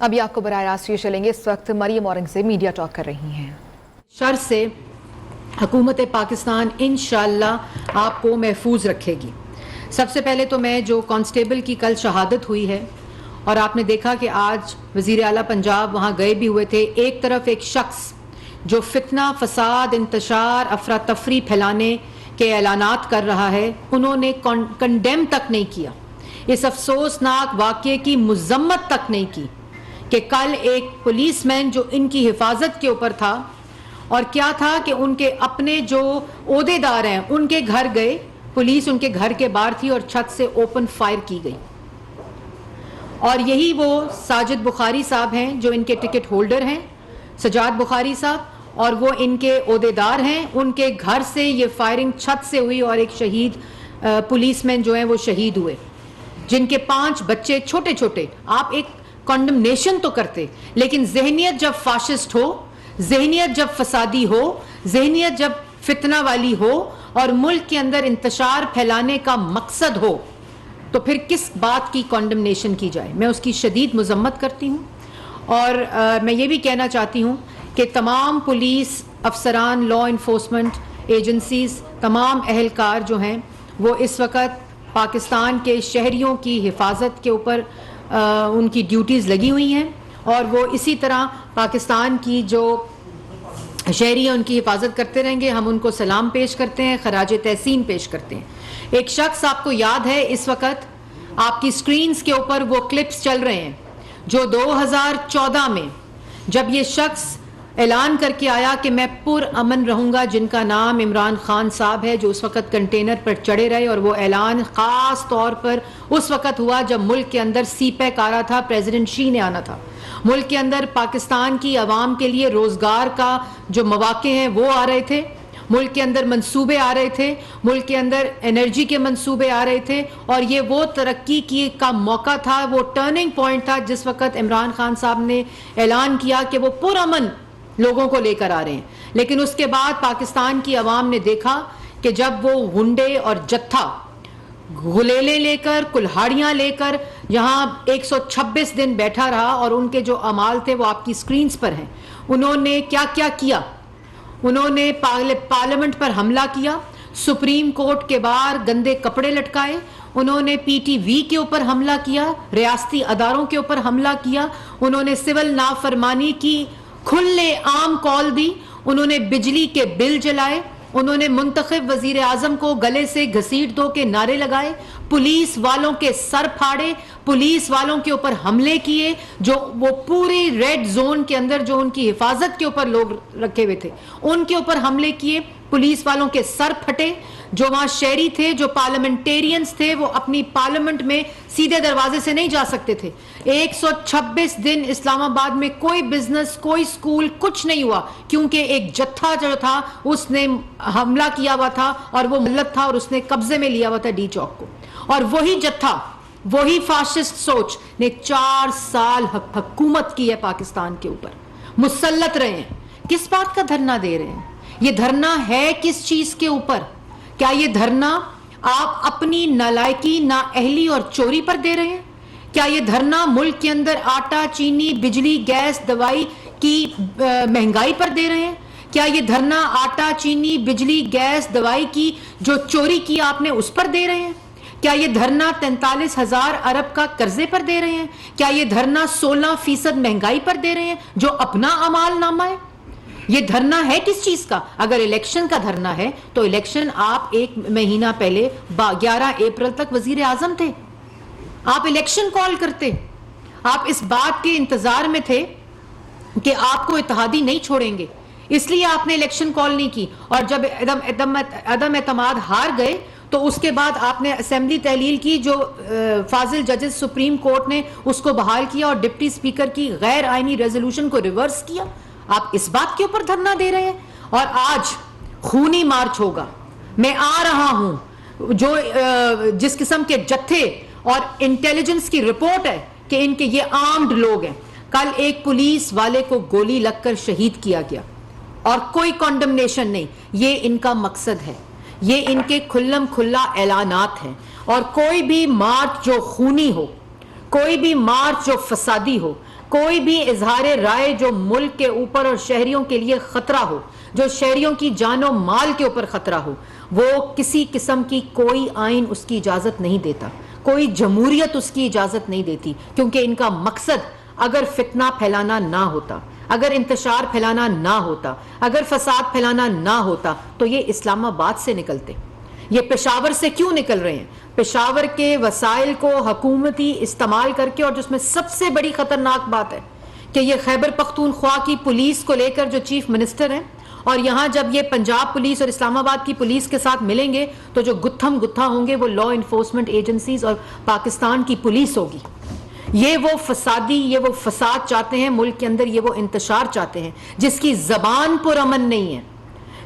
ابھی آپ کو براہ راست یہ چلیں گے. اس وقت مریم اورنگ سے میڈیا ٹاک کر رہی ہیں. شر سے حکومت پاکستان انشاءاللہ آپ کو محفوظ رکھے گی. سب سے پہلے تو میں جو کانسٹیبل کی کل شہادت ہوئی ہے اور آپ نے دیکھا کہ آج وزیر اعلیٰ پنجاب وہاں گئے بھی ہوئے تھے. ایک طرف ایک شخص جو فتنہ فساد انتشار افراتفری پھیلانے کے اعلانات کر رہا ہے, انہوں نے کنڈیم تک نہیں کیا, اس افسوسناک واقعے کی مذمت تک نہیں کی کہ کل ایک پولیس مین جو ان کی حفاظت کے اوپر تھا, اور کیا تھا کہ ان کے اپنے جو عہدے دار ہیں ان کے گھر گئے, پولیس ان کے گھر کے باہر تھی اور چھت سے اوپن فائر کی گئی. اور یہی وہ ساجد بخاری صاحب ہیں جو ان کے ٹکٹ ہولڈر ہیں, سجاد بخاری صاحب, اور وہ ان کے عہدے دار ہیں. ان کے گھر سے یہ فائرنگ چھت سے ہوئی اور ایک شہید پولیس مین جو ہیں وہ شہید ہوئے, جن کے 5 بچے چھوٹے چھوٹے. آپ ایک کنڈمنیشن تو کرتے, لیکن ذہنیت جب فاشسٹ ہو, ذہنیت جب فسادی ہو, ذہنیت جب فتنہ والی ہو اور ملک کے اندر انتشار پھیلانے کا مقصد ہو, تو پھر کس بات کی کنڈمنیشن کی جائے. میں اس کی شدید مذمت کرتی ہوں. اور میں یہ بھی کہنا چاہتی ہوں کہ تمام پولیس افسران, لا انفورسمنٹ ایجنسیز, تمام اہلکار جو ہیں وہ اس وقت پاکستان کے شہریوں کی حفاظت کے اوپر ان کی ڈیوٹیز لگی ہوئی ہیں, اور وہ اسی طرح پاکستان کی جو شہری ہیں ان کی حفاظت کرتے رہیں گے. ہم ان کو سلام پیش کرتے ہیں, خراج تحسین پیش کرتے ہیں. ایک شخص آپ کو یاد ہے, اس وقت آپ کی سکرینز کے اوپر وہ کلپس چل رہے ہیں جو 2014 میں جب یہ شخص اعلان کر کے آیا کہ میں پر امن رہوں گا, جن کا نام عمران خان صاحب ہے, جو اس وقت کنٹینر پر چڑھے رہے. اور وہ اعلان خاص طور پر اس وقت ہوا جب ملک کے اندر سی پیک آ رہا تھا, پریزیڈنٹ شی نے آنا تھا. ملک کے اندر پاکستان کی عوام کے لیے روزگار کا جو مواقع ہیں وہ آ رہے تھے, ملک کے اندر منصوبے آ رہے تھے, ملک کے اندر انرجی کے منصوبے آ رہے تھے, اور یہ وہ ترقی کی کا موقع تھا, وہ ٹرننگ پوائنٹ تھا جس وقت عمران خان صاحب نے اعلان کیا کہ وہ پرامن لوگوں کو لے کر آ رہے ہیں. لیکن اس کے بعد پاکستان کی عوام نے دیکھا کہ جب وہ گنڈے اور جتھا غلیلیں لے کر, کلہاڑیاں لے کر یہاں 126 دن بیٹھا رہا, اور ان کے جو اعمال تھے وہ آپ کی سکرینز پر ہیں. انہوں نے کیا کیا کیا. انہوں نے پارلیمنٹ پر حملہ کیا, سپریم کورٹ کے باہر گندے کپڑے لٹکائے, انہوں نے پی ٹی وی کے اوپر حملہ کیا, ریاستی اداروں کے اوپر حملہ کیا, انہوں نے سول نافرمانی کی کھلے عام کال دی, انہوں نے بجلی کے بل جلائے, انہوں نے منتخب وزیر اعظم کو گلے سے گھسیٹ دو کے نعرے لگائے, پولیس والوں کے سر پھاڑے, پولیس والوں کے اوپر حملے کیے, جو وہ پوری ریڈ زون کے اندر جو ان کی حفاظت کے اوپر لوگ رکھے ہوئے تھے ان کے اوپر حملے کیے, پولیس والوں کے سر پھٹے. جو وہاں شہری تھے, جو پارلیمنٹیرینز تھے, وہ اپنی پارلیمنٹ میں سیدھے دروازے سے نہیں جا سکتے تھے. 126 دن اسلام آباد میں کوئی بزنس, کوئی سکول, کچھ نہیں ہوا, کیونکہ ایک جتھا جو تھا اس نے حملہ کیا ہوا تھا, اور وہ ملت تھا اور اس نے قبضے میں لیا ہوا تھا ڈی چوک کو. اور وہی جتھا, وہی فاشسٹ سوچ نے 4 سال حکومت کی ہے پاکستان کے اوپر, مسلط رہے ہیں. کس بات کا دھرنا دے رہے ہیں؟ یہ دھرنا ہے کس چیز کے اوپر؟ کیا یہ دھرنا آپ اپنی نالائکی, نااہلی اور چوری پر دے رہے ہیں؟ کیا یہ دھرنا ملک کے اندر آٹا, چینی, بجلی, گیس, دوائی کی مہنگائی پر دے رہے ہیں؟ کیا یہ دھرنا آٹا, چینی, بجلی, گیس, دوائی کی جو چوری کی آپ نے اس پر دے رہے ہیں؟ کیا یہ دھرنا 43,000 ارب کا قرضے پر دے رہے ہیں؟ کیا یہ دھرنا 16% مہنگائی پر دے رہے ہیں جو اپنا اعمال نامہ ہے؟ یہ دھرنا ہے کس چیز کا؟ اگر الیکشن کا دھرنا ہے تو الیکشن آپ 1 مہینہ پہلے 11 اپریل تک وزیر اعظم تھے, آپ الیکشن کال کرتے. آپ اس بات کے انتظار میں تھے کہ آپ کو اتحادی نہیں چھوڑیں گے, اس لیے آپ نے الیکشن کال نہیں کی. اور جب عدم اعتماد ہار گئے تو اس کے بعد آپ نے اسمبلی تحلیل کی, جو فاضل ججز سپریم کورٹ نے اس کو بحال کیا, اور ڈپٹی اسپیکر کی غیر آئینی ریزولوشن کو ریورس کیا. آپ اس بات کے اوپر دھرنا دے رہے ہیں. اور آج خونی مارچ ہوگا. میں آ رہا ہوں, جو جس قسم کے جتھے اور انٹیلیجنس کی رپورٹ ہے کہ ان کے یہ آرمڈ لوگ ہیں. کل ایک پولیس والے کو گولی لگ کر شہید کیا گیا, اور کوئی کنڈمنیشن نہیں. یہ ان کا مقصد ہے, یہ ان کے کھلم کھلا اعلانات ہیں. اور کوئی بھی مارچ جو خونی ہو, کوئی بھی مارچ جو فسادی ہو, کوئی بھی اظہار رائے جو ملک کے اوپر اور شہریوں کے لیے خطرہ ہو، جو شہریوں کی جان و مال کے اوپر خطرہ ہو، وہ کسی قسم کی کوئی آئین اس کی اجازت نہیں دیتا، کوئی جمہوریت اس کی اجازت نہیں دیتی، کیونکہ ان کا مقصد اگر فتنہ پھیلانا نہ ہوتا، اگر انتشار پھیلانا نہ ہوتا، اگر فساد پھیلانا نہ ہوتا تو یہ اسلام آباد سے نکلتے۔ یہ پشاور سے کیوں نکل رہے ہیں؟ پشاور کے وسائل کو حکومتی استعمال کر کے، اور جس میں سب سے بڑی خطرناک بات ہے کہ یہ خیبر پختونخوا کی پولیس کو لے کر جو چیف منسٹر ہیں، اور یہاں جب یہ پنجاب پولیس اور اسلام آباد کی پولیس کے ساتھ ملیں گے تو جو گتھم گتھا ہوں گے وہ لا انفورسمنٹ ایجنسیز اور پاکستان کی پولیس ہوگی۔ یہ وہ فسادی، یہ وہ فساد چاہتے ہیں ملک کے اندر، یہ وہ انتشار چاہتے ہیں جس کی زبان پرامن نہیں ہے،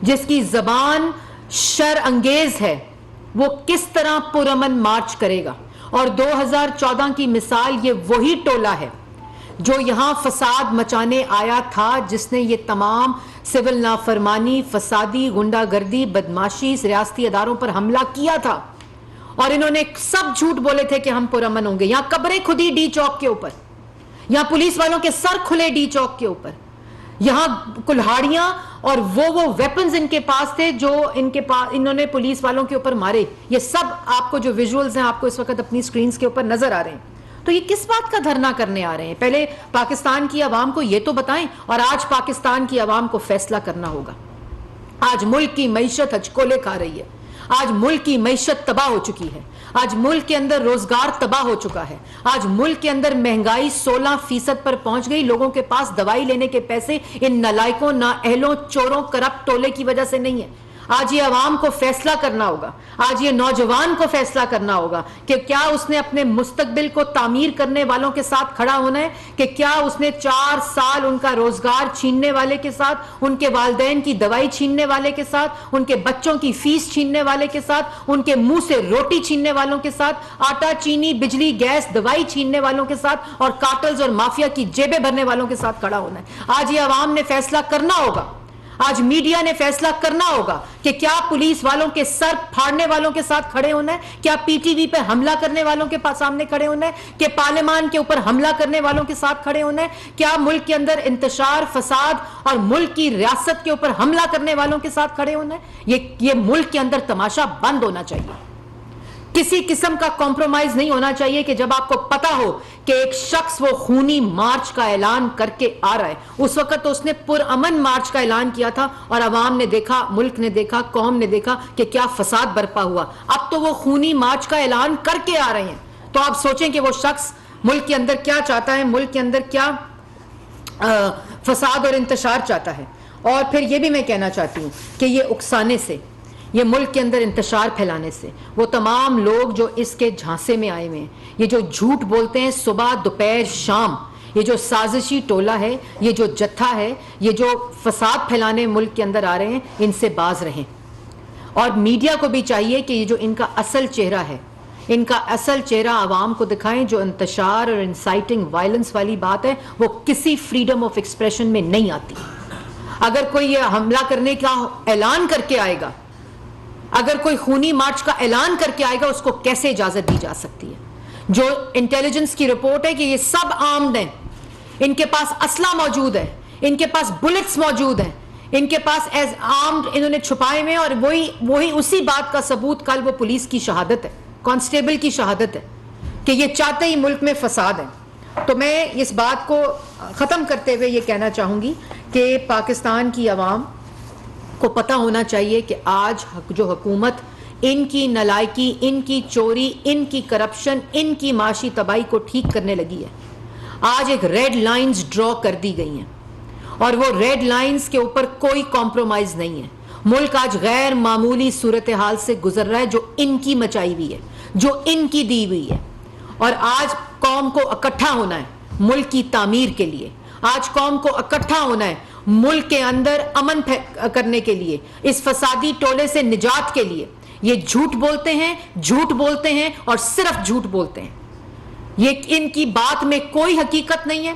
جس کی زبان شر انگیز ہے، وہ کس طرح پرامن مارچ کرے گا؟ اور 2014 کی مثال یہ وہی ٹولہ ہے جو یہاں فساد مچانے آیا تھا، جس نے یہ تمام سول نافرمانی، فسادی، غنڈہ گردی، بدماشی، ریاستی اداروں پر حملہ کیا تھا، اور انہوں نے سب جھوٹ بولے تھے کہ ہم پرامن ہوں گے۔ یہاں قبریں کھدی ڈی چوک کے اوپر، یہاں پولیس والوں کے سر کھلے ڈی چوک کے اوپر، یہاں کلہاڑیاں اور وہ ویپنز ان کے پاس تھے جو انہوں نے پولیس والوں کے اوپر مارے۔ یہ سب آپ کو جو ویژولز ہیں آپ کو اس وقت اپنی سکرینز کے اوپر نظر آ رہے ہیں۔ تو یہ کس بات کا دھرنا کرنے آ رہے ہیں؟ پہلے پاکستان کی عوام کو یہ تو بتائیں، اور آج پاکستان کی عوام کو فیصلہ کرنا ہوگا۔ آج ملک کی معیشت ہچکولے کھا رہی ہے، آج ملک کی معیشت تباہ ہو چکی ہے، آج ملک کے اندر روزگار تباہ ہو چکا ہے، آج ملک کے اندر مہنگائی 16% پر پہنچ گئی۔ لوگوں کے پاس دوائی لینے کے پیسے ان نالائکوں، نااہلوں، چوروں، کرپٹ ٹولے کی وجہ سے نہیں ہے۔ آج یہ عوام کو فیصلہ کرنا ہوگا، آج یہ نوجوان کو فیصلہ کرنا ہوگا کہ کیا اس نے اپنے مستقبل کو تعمیر کرنے والوں کے ساتھ کھڑا ہونا ہے، کہ کیا اس نے 4 سال ان کا روزگار چھیننے والے کے ساتھ، ان کے والدین کی دوائی چھیننے والے کے ساتھ، ان کے بچوں کی فیس چھیننے والے کے ساتھ، ان کے منہ سے روٹی چھیننے والوں کے ساتھ، آٹا، چینی، بجلی، گیس، دوائی چھیننے والوں کے ساتھ، اور کارٹلز اور مافیا کی جیبیں بھرنے والوں کے ساتھ کھڑا ہونا ہے؟ آج یہ عوام نے فیصلہ کرنا ہوگا، آج میڈیا نے فیصلہ کرنا ہوگا کہ کیا پولیس والوں کے سر پھاڑنے والوں کے ساتھ کھڑے ہونا ہے، کیا پی ٹی وی پہ حملہ کرنے والوں کے سامنے کھڑے ہونا ہے، کہ پارلیمان کے اوپر حملہ کرنے والوں کے ساتھ کھڑے ہونا ہے، کیا ملک کے اندر انتشار، فساد اور ملک کی ریاست کے اوپر حملہ کرنے والوں کے ساتھ کھڑے ہونا ہے؟ یہ ملک کے اندر تماشا بند ہونا چاہیے۔ کسی قسم کا کمپرومائز نہیں ہونا چاہیے کہ جب آپ کو پتا ہو کہ ایک شخص وہ خونی مارچ کا اعلان کر کے آ رہا ہے۔ اس وقت تو اس نے پرامن مارچ کا اعلان کیا تھا، اور عوام نے دیکھا، ملک نے دیکھا، قوم نے دیکھا کہ کیا فساد برپا ہوا۔ اب تو وہ خونی مارچ کا اعلان کر کے آ رہے ہیں، تو آپ سوچیں کہ وہ شخص ملک کے اندر کیا چاہتا ہے، ملک کے اندر کیا فساد اور انتشار چاہتا ہے۔ اور پھر یہ بھی میں کہنا چاہتی ہوں کہ یہ اکسانے سے، یہ ملک کے اندر انتشار پھیلانے سے، وہ تمام لوگ جو اس کے جھانسے میں آئے ہوئے ہیں، یہ جو جھوٹ بولتے ہیں صبح، دوپہر، شام، یہ جو سازشی ٹولہ ہے، یہ جو جتھا ہے، یہ جو فساد پھیلانے ملک کے اندر آ رہے ہیں، ان سے باز رہیں۔ اور میڈیا کو بھی چاہیے کہ یہ جو ان کا اصل چہرہ ہے، ان کا اصل چہرہ عوام کو دکھائیں۔ جو انتشار اور انسائٹنگ وائلنس والی بات ہے وہ کسی فریڈم آف ایکسپریشن میں نہیں آتی۔ اگر کوئی یہ حملہ کرنے کا اعلان کر کے آئے گا، اگر کوئی خونی مارچ کا اعلان کر کے آئے گا، اس کو کیسے اجازت دی جا سکتی ہے؟ جو انٹیلیجنس کی رپورٹ ہے کہ یہ سب آرمڈ ہیں، ان کے پاس اسلحہ موجود ہے، ان کے پاس بلٹس موجود ہیں، ان کے پاس ایز آرمڈ انہوں نے چھپائے ہوئے ہیں، اور وہی اسی بات کا ثبوت کل وہ پولیس کی شہادت ہے، کانسٹیبل کی شہادت ہے کہ یہ چاہتے ہی ملک میں فساد ہے۔ تو میں اس بات کو ختم کرتے ہوئے یہ کہنا چاہوں گی کہ پاکستان کی عوام کو پتہ ہونا چاہیے کہ آج جو حکومت ان کی نالائکی، ان کی چوری، ان کی کرپشن، ان کی معاشی تباہی کو ٹھیک کرنے لگی ہے۔ آج ایک ریڈ لائنز ڈرا کر دی گئی ہیں، اور وہ ریڈ لائنز کے اوپر کوئی کمپرومائز نہیں ہے۔ ملک آج غیر معمولی صورتحال سے گزر رہا ہے جو ان کی مچائی ہوئی ہے، جو ان کی دی ہوئی ہے، اور آج قوم کو اکٹھا ہونا ہے ملک کی تعمیر کے لیے۔ آج قوم کو اکٹھا ہونا ہے ملک کے اندر امن کرنے کے لیے، اس فسادی ٹولے سے نجات کے لیے۔ یہ جھوٹ بولتے ہیں، جھوٹ بولتے ہیں، اور صرف جھوٹ بولتے ہیں۔ یہ ان کی بات میں کوئی حقیقت نہیں ہے۔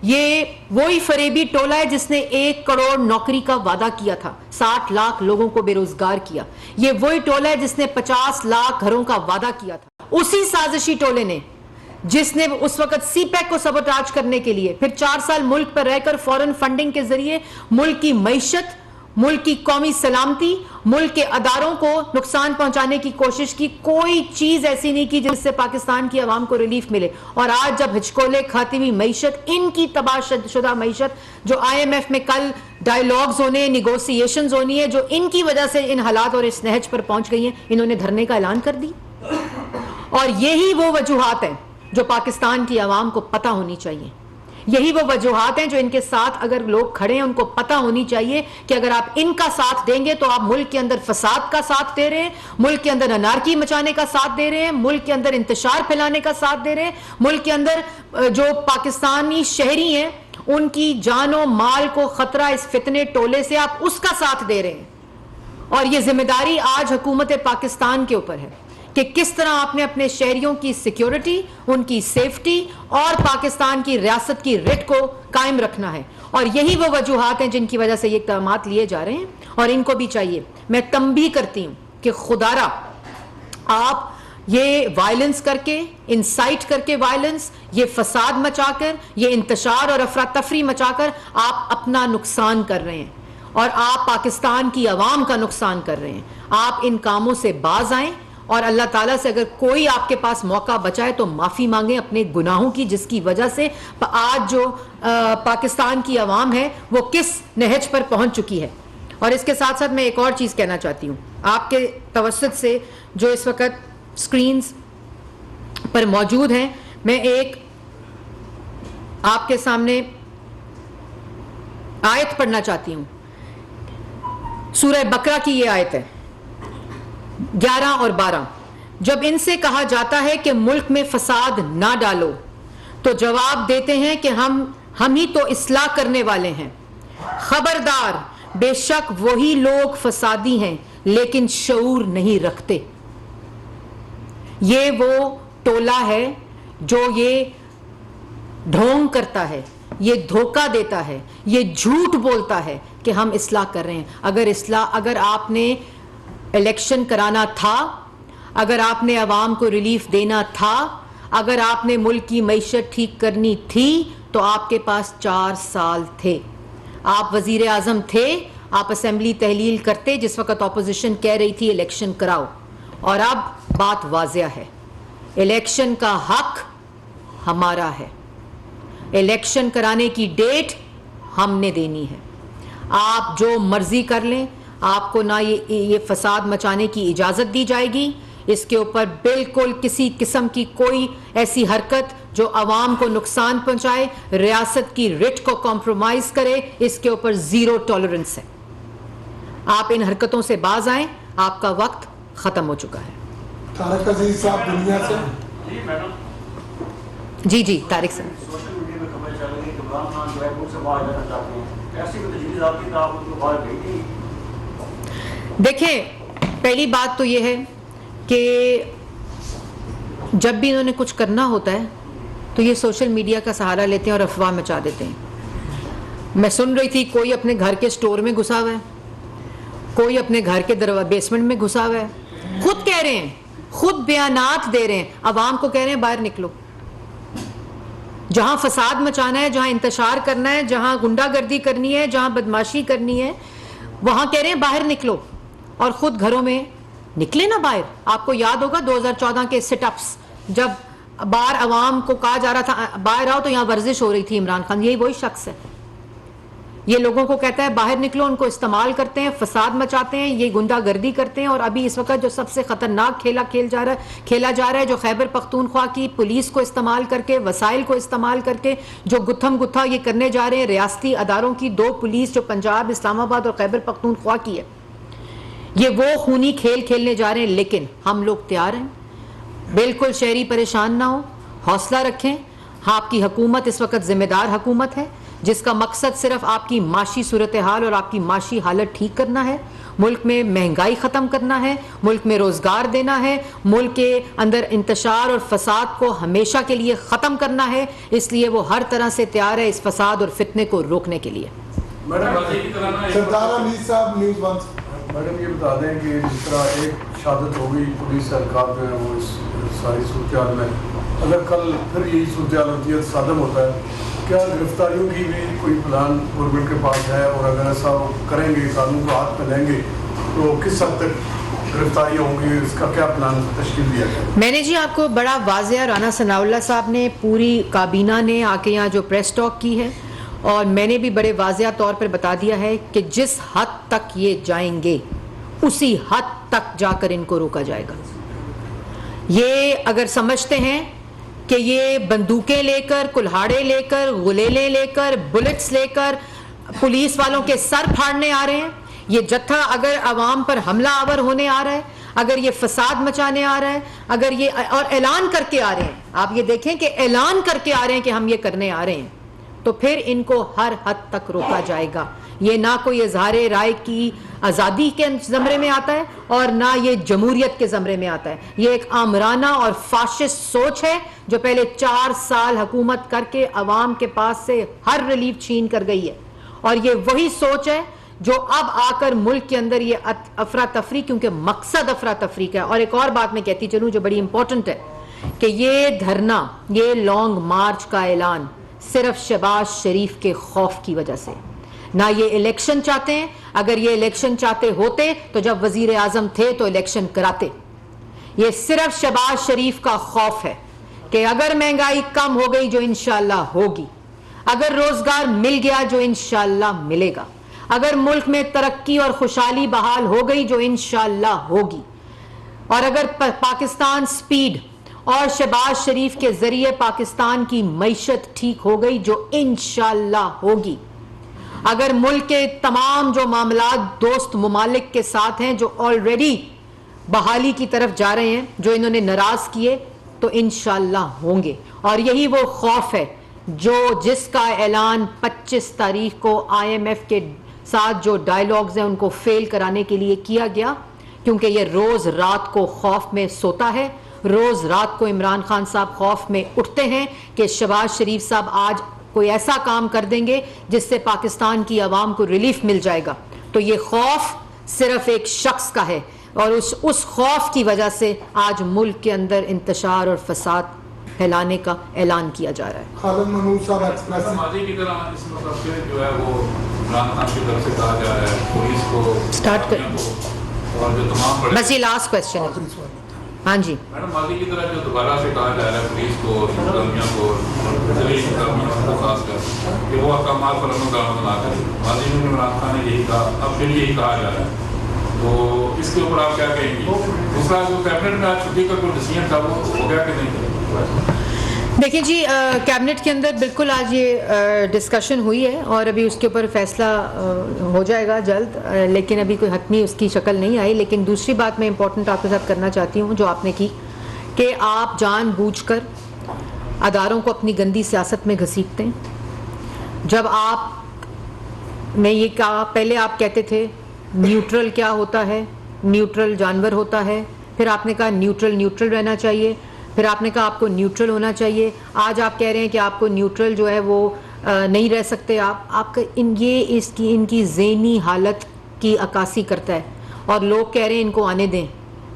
یہ وہی فریبی ٹولہ ہے جس نے 1 کروڑ نوکری کا وعدہ کیا تھا، 60 لاکھ لوگوں کو بے روزگار کیا۔ یہ وہی ٹولہ ہے جس نے 50 لاکھ گھروں کا وعدہ کیا تھا۔ اسی سازشی ٹولے نے جس نے اس وقت سی پیک کو سبوٹاج کرنے کے لیے پھر 4 سال ملک پر رہ کر فورن فنڈنگ کے ذریعے ملک کی معیشت، ملک کی قومی سلامتی، ملک کے اداروں کو نقصان پہنچانے کی کوشش کی، کوئی چیز ایسی نہیں کی جس سے پاکستان کی عوام کو ریلیف ملے. اور آج جب ہچکولے کھاتی ہوئی معیشت، ان کی تباہ شدہ معیشت جو آئی ایم ایف میں کل ڈائیلاگز ہونے، نیگوسیشنز ہونی ہے، جو ان کی وجہ سے ان حالات اور اس نہج پر پہنچ گئی ہیں، انہوں نے دھرنے کا اعلان کر دی. اور یہی وہ وجوہات ہیں جو پاکستان کی عوام کو پتہ ہونی چاہیے. یہی وہ وجوہات ہیں جو ان کے ساتھ اگر لوگ کھڑے ہیں ان کو پتہ ہونی چاہیے کہ اگر آپ ان کا ساتھ دیں گے تو آپ ملک کے اندر فساد کا ساتھ دے رہے ہیں، ملک کے اندر انارکی مچانے کا ساتھ دے رہے ہیں، ملک کے اندر انتشار پھیلانے کا ساتھ دے رہے ہیں، ملک کے اندر جو پاکستانی شہری ہیں ان کی جان و مال کو خطرہ اس فتنے ٹولے سے آپ اس کا ساتھ دے رہے ہیں. اور یہ ذمہ داری آج حکومت پاکستان کے اوپر ہے کہ کس طرح آپ نے اپنے شہریوں کی سیکیورٹی، ان کی سیفٹی اور پاکستان کی ریاست کی رٹ کو قائم رکھنا ہے. اور یہی وہ وجوہات ہیں جن کی وجہ سے یہ اقدامات لیے جا رہے ہیں اور ان کو بھی چاہیے. میں تنبیہ کرتی ہوں کہ خدارا آپ یہ وائلنس کر کے، انسائٹ کر کے وائلنس، یہ فساد مچا کر، یہ انتشار اور افراتفری مچا کر آپ اپنا نقصان کر رہے ہیں اور آپ پاکستان کی عوام کا نقصان کر رہے ہیں. آپ ان کاموں سے باز آئیں اور اللہ تعالیٰ سے اگر کوئی آپ کے پاس موقع بچائے تو معافی مانگیں اپنے گناہوں کی، جس کی وجہ سے آج جو پاکستان کی عوام ہے وہ کس نہج پر پہنچ چکی ہے. اور اس کے ساتھ ساتھ میں ایک اور چیز کہنا چاہتی ہوں آپ کے توسط سے جو اس وقت سکرینز پر موجود ہیں. میں ایک آپ کے سامنے آیت پڑھنا چاہتی ہوں. سورہ بقرہ کی یہ آیت ہے 11 اور 12. جب ان سے کہا جاتا ہے کہ ملک میں فساد نہ ڈالو تو جواب دیتے ہیں کہ ہم ہی تو اصلاح کرنے والے ہیں. خبردار، بے شک وہی لوگ فسادی ہیں لیکن شعور نہیں رکھتے. یہ وہ ٹولہ ہے جو یہ ڈھونگ کرتا ہے، یہ دھوکہ دیتا ہے، یہ جھوٹ بولتا ہے کہ ہم اصلاح کر رہے ہیں. اگر آپ نے الیکشن کرانا تھا، اگر آپ نے عوام کو ریلیف دینا تھا، اگر آپ نے ملک کی معیشت ٹھیک کرنی تھی تو آپ کے پاس 4 سال تھے. آپ وزیر اعظم تھے، آپ اسمبلی تحلیل کرتے جس وقت اپوزیشن کہہ رہی تھی الیکشن کراؤ. اور اب بات واضح ہے، الیکشن کا حق ہمارا ہے، الیکشن کرانے کی ڈیٹ ہم نے دینی ہے. آپ جو مرضی کر لیں، آپ کو نہ یہ فساد مچانے کی اجازت دی جائے گی. اس کے اوپر بالکل کسی قسم کی کوئی ایسی حرکت جو عوام کو نقصان پہنچائے، ریاست کی رٹ کو کمپرومائز کرے، اس کے اوپر زیرو ٹالرنس ہے. آپ ان حرکتوں سے باز آئیں، آپ کا وقت ختم ہو چکا ہے. طارق عزیز صاحب دنیا سے. جی طارق صاحب. سوشل میڈیا میں خبر چل رہی ہے کہ عمران خان جو ہے ملک سے باہر جانا چاہتے ہیں، ایسی کوئی تجویز آپ کی طرف ان کو باہر بھیجی؟ دیکھیں، پہلی بات تو یہ ہے کہ جب بھی انہوں نے کچھ کرنا ہوتا ہے تو یہ سوشل میڈیا کا سہارا لیتے ہیں اور افواہ مچا دیتے ہیں. میں سن رہی تھی کوئی اپنے گھر کے سٹور میں گھسا ہوا ہے، کوئی اپنے گھر کے بیسمنٹ میں گھسا ہوا ہے. خود کہہ رہے ہیں، خود بیانات دے رہے ہیں، عوام کو کہہ رہے ہیں باہر نکلو. جہاں فساد مچانا ہے، جہاں انتشار کرنا ہے، جہاں غنڈہ گردی کرنی ہے، جہاں بدماشی کرنی ہے، وہاں کہہ رہے ہیں باہر نکلو. اور خود گھروں میں نکلے نا باہر. آپ کو یاد ہوگا 2014 کے سٹ اپس، جب باہر عوام کو کہا جا رہا تھا باہر آؤ، تو یہاں ورزش ہو رہی تھی. عمران خان یہی وہی شخص ہے، یہ لوگوں کو کہتا ہے باہر نکلو، ان کو استعمال کرتے ہیں، فساد مچاتے ہیں، یہ گنڈا گردی کرتے ہیں. اور ابھی اس وقت جو سب سے خطرناک کھیلا جا رہا ہے جو خیبر پختونخوا کی پولیس کو استعمال کر کے، وسائل کو استعمال کر کے جو گتھم گتھا یہ کرنے جا رہے ہیں ریاستی اداروں کی 2 پولیس جو پنجاب، اسلام آباد اور خیبر پختونخوا کی ہے، یہ وہ خونی کھیل کھیلنے جا رہے ہیں. لیکن ہم لوگ تیار ہیں، بالکل شہری پریشان نہ ہو، حوصلہ رکھیں. آپ کی حکومت اس وقت ذمہ دار حکومت ہے جس کا مقصد صرف آپ کی معاشی صورتحال اور آپ کی معاشی حالت ٹھیک کرنا ہے، ملک میں مہنگائی ختم کرنا ہے، ملک میں روزگار دینا ہے، ملک کے اندر انتشار اور فساد کو ہمیشہ کے لیے ختم کرنا ہے. اس لیے وہ ہر طرح سے تیار ہے اس فساد اور فتنے کو روکنے کے لیے. سردار حمید صاحب نیوز 1. میڈم یہ بتا دیں کہ جس طرح ایک شہادت ہو گئی پولیس اہلکار جو ہے وہ اس ساری صورتحال میں اگر کل پھر یہی صورتحال ہوتی ہے تصادم ہوتا ہے, کیا گرفتاریوں کی بھی کوئی پلان گورنمنٹ کے پاس ہے؟ اور اگر ایسا وہ کریں گے, قانون کو ہاتھ میں لیں گے, تو کس حد تک گرفتاریاں ہوں گی, اس کا کیا پلان تشکیل دیا جائے؟ میں نے جی آپ کو بڑا واضح, رانا ثناء اللہ صاحب نے, پوری کابینہ نے آ کے یہاں جو پریس ٹاک کی ہے, اور میں نے بھی بڑے واضح طور پر بتا دیا ہے کہ جس حد تک یہ جائیں گے اسی حد تک جا کر ان کو روکا جائے گا. یہ اگر سمجھتے ہیں کہ یہ بندوقیں لے کر, کلہاڑے لے کر, غلیلیں لے کر, بلٹس لے کر پولیس والوں کے سر پھاڑنے آ رہے ہیں, یہ جتھا اگر عوام پر حملہ آور ہونے آ رہا ہے, اگر یہ فساد مچانے آ رہا ہے, اگر یہ اور اعلان کر کے آ رہے ہیں, آپ یہ دیکھیں کہ اعلان کر کے آ رہے ہیں کہ ہم یہ کرنے آ رہے ہیں, تو پھر ان کو ہر حد تک روکا جائے گا. یہ نہ کوئی اظہار رائے کی آزادی کے زمرے میں آتا ہے اور نہ یہ جمہوریت کے زمرے میں آتا ہے. یہ ایک آمرانہ اور فاشسٹ سوچ ہے جو پہلے 4 سال حکومت کر کے عوام کے پاس سے ہر ریلیف چھین کر گئی ہے, اور یہ وہی سوچ ہے جو اب آ کر ملک کے اندر یہ افراتفری, کیونکہ مقصد افراتفری کا ہے. اور ایک اور بات میں کہتی چلوں جو بڑی امپورٹنٹ ہے, کہ یہ دھرنا, یہ لانگ مارچ کا اعلان صرف شہباز شریف کے خوف کی وجہ سے, نہ یہ الیکشن چاہتے ہیں. اگر یہ الیکشن چاہتے ہوتے تو جب وزیر اعظم تھے تو الیکشن کراتے. یہ صرف شہباز شریف کا خوف ہے کہ اگر مہنگائی کم ہو گئی, جو انشاءاللہ ہوگی, اگر روزگار مل گیا, جو انشاءاللہ ملے گا, اگر ملک میں ترقی اور خوشحالی بحال ہو گئی, جو انشاءاللہ ہوگی, اور اگر پاکستان سپیڈ اور شہباز شریف کے ذریعے پاکستان کی معیشت ٹھیک ہو گئی, جو انشاءاللہ ہوگی, اگر ملک کے تمام جو معاملات دوست ممالک کے ساتھ ہیں جو آلریڈی بحالی کی طرف جا رہے ہیں, جو انہوں نے ناراض کیے, تو انشاءاللہ ہوں گے. اور یہی وہ خوف ہے جس کا اعلان 25 تاریخ کو IMF کے ساتھ جو ڈائیلاگز ہیں ان کو فیل کرانے کے لیے کیا گیا, کیونکہ یہ روز رات کو خوف میں سوتا ہے. روز رات کو عمران خان صاحب خوف میں اٹھتے ہیں کہ شہباز شریف صاحب آج کوئی ایسا کام کر دیں گے جس سے پاکستان کی عوام کو ریلیف مل جائے گا. تو یہ خوف صرف ایک شخص کا ہے, اور اس خوف کی وجہ سے آج ملک کے اندر انتشار اور فساد پھیلانے کا اعلان کیا جا رہا ہے. خالد منور صاحب ایکسپریس ماضی کی طرح اس مطلب سے جو ہے وہ عمران خان کی طرف سے کہا جا رہا ہے پولیس کو اسٹارٹ کر, اور جو تمام بڑے, بس یہ لاسٹ کوشچن ہے. ہاں جی میڈم, ماضی کی طرح جو دوبارہ سے کہا جا رہا ہے پولیس کو, انتظامیہ کو, ذریعہ انتظامیہ کو خاص کر کہ وہ احکامات پر عمل درآمد نہ کرے. ماضی میں عمران خان نے یہی کہا, اب پھر یہی کہا جا رہا ہے, تو اس کے اوپر آپ کیا کہیں گے؟ دوسرا جو کیبنٹ میں آج چھٹی کا کوئی ڈیسیژن تھا وہ ہو گیا کہ نہیں؟ دیکھیں جی, کیبنٹ کے اندر بالکل آج یہ ڈسکشن ہوئی ہے اور ابھی اس کے اوپر فیصلہ ہو جائے گا جلد, لیکن ابھی کوئی حتمی اس کی شکل نہیں آئی. لیکن دوسری بات میں امپورٹنٹ آپ کے ساتھ کرنا چاہتی ہوں جو آپ نے کی, کہ آپ جان بوجھ کر اداروں کو اپنی گندی سیاست میں گھسیٹتے ہیں. جب آپ نے یہ کہا, پہلے آپ کہتے تھے نیوٹرل کیا ہوتا ہے, نیوٹرل جانور ہوتا ہے, پھر آپ نے کہا نیوٹرل رہنا چاہیے, پھر آپ نے کہا آپ کو نیوٹرل ہونا چاہیے, آج آپ کہہ رہے ہیں کہ آپ کو نیوٹرل جو ہے وہ نہیں رہ سکتے آپ کا. یہ ان کی ذہنی حالت کی عکاسی کرتا ہے, اور لوگ کہہ رہے ہیں ان کو آنے دیں.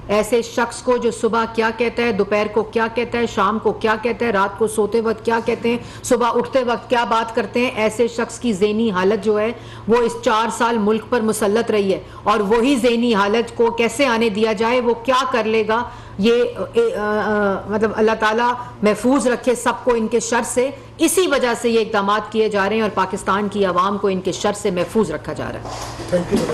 ایسے شخص کو جو صبح کیا کہتا ہے, دوپہر کو کیا کہتا ہے, شام کو کیا کہتا ہے, رات کو سوتے وقت کیا کہتے ہیں, صبح اٹھتے وقت کیا بات کرتے ہیں, ایسے شخص کی ذہنی حالت جو ہے وہ اس 4 سال ملک پر مسلط رہی ہے, اور وہی ذہنی حالت کو کیسے آنے دیا جائے, وہ کیا کر لے گا, یہ مطلب اللہ تعالیٰ محفوظ رکھے سب کو ان کے شر سے. اسی وجہ سے یہ اقدامات کیے جا رہے ہیں اور پاکستان کی عوام کو ان کے شر سے محفوظ رکھا جا رہا ہے. Thank you.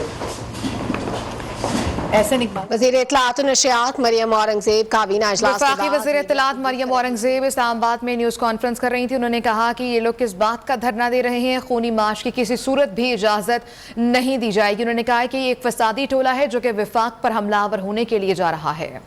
وزیر اطلاعات و نشریات مریم اورنگزیب کابینہ اجلاس کے وفاقی بعد وزیر اطلاعات مریم اورنگزیب اسلام آباد میں نیوز کانفرنس کر رہی تھی. انہوں نے کہا کہ یہ لوگ کس بات کا دھرنا دے رہے ہیں, خونی مارچ کی کسی صورت بھی اجازت نہیں دی جائے گی. انہوں نے کہا کہ یہ ایک فسادی ٹولہ ہے جو کہ وفاق پر حملہ آور ہونے کے لیے جا رہا ہے.